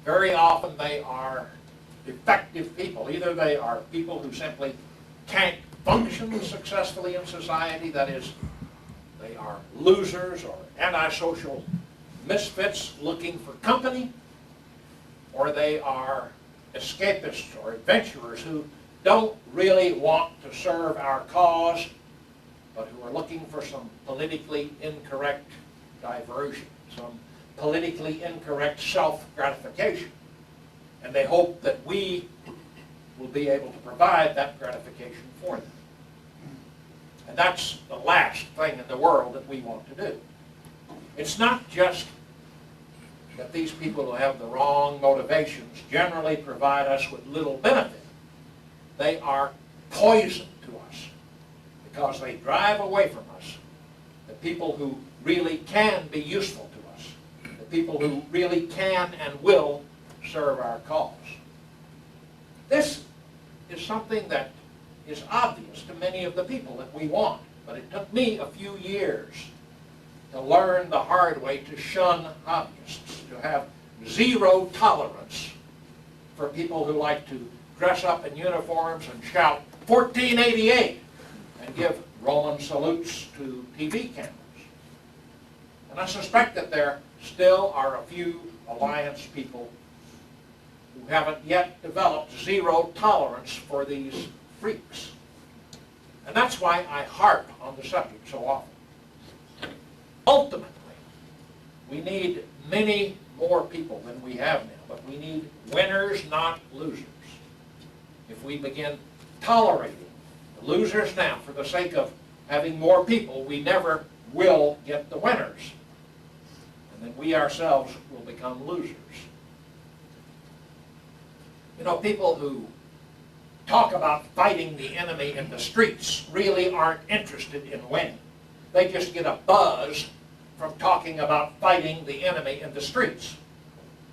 Very often they are defective people. Either they are people who simply can't function successfully in society, that is, they are losers or antisocial misfits looking for company, or they are escapists or adventurers who don't really want to serve our cause, but who are looking for some politically incorrect diversion, some politically incorrect self-gratification. And they hope that we will be able to provide that gratification for them. And that's the last thing in the world that we want to do. It's not just that these people who have the wrong motivations generally provide us with little benefit. They are poison to us because they drive away from us the people who really can be useful to us, the people who really can and will serve our cause. This is something that is obvious to many of the people that we want, but it took me a few years to learn the hard way to shun hobbyists, to have zero tolerance for people who like to dress up in uniforms and shout 1488 and give Roman salutes to TV cameras. And I suspect that there still are a few Alliance people who haven't yet developed zero tolerance for these freaks. And that's why I harp on the subject so often. Ultimately, we need many more people than we have now, but we need winners, not losers. If we begin tolerating the losers now for the sake of having more people, we never will get the winners. And then we ourselves will become losers. You know, people who talk about fighting the enemy in the streets really aren't interested in winning. They just get a buzz from talking about fighting the enemy in the streets.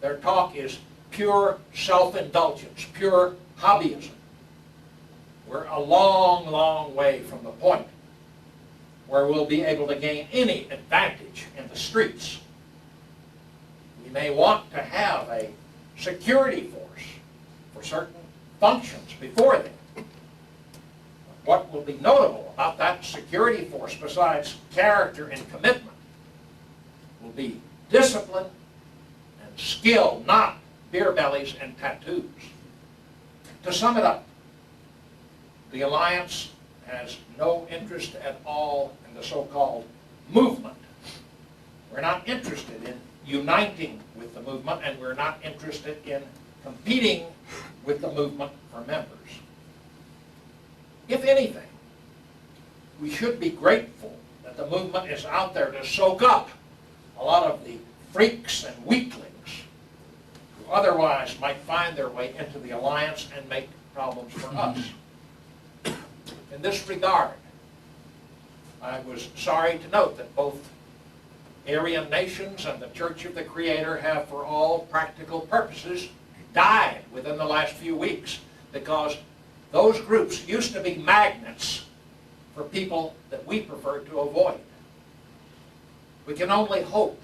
Their talk is pure self-indulgence, pure hobbyism. We're a long, long way from the point where we'll be able to gain any advantage in the streets. We may want to have a security force for certain functions before then. What will be notable about that security force, besides character and commitment, will be discipline and skill, not beer bellies and tattoos. To sum it up, the Alliance has no interest at all in the so-called movement. We're not interested in uniting with the movement, and we're not interested in competing with the movement for members. If anything, we should be grateful that the movement is out there to soak up a lot of the freaks and weaklings who otherwise might find their way into the Alliance and make problems for us. In this regard, I was sorry to note that both Aryan nations and the Church of the Creator have, for all practical purposes, died within the last few weeks, because those groups used to be magnets for people that we prefer to avoid. We can only hope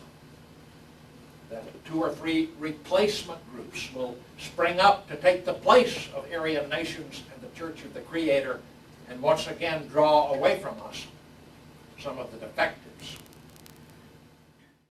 that 2 or 3 replacement groups will spring up to take the place of Aryan nations and the Church of the Creator and once again draw away from us some of the defective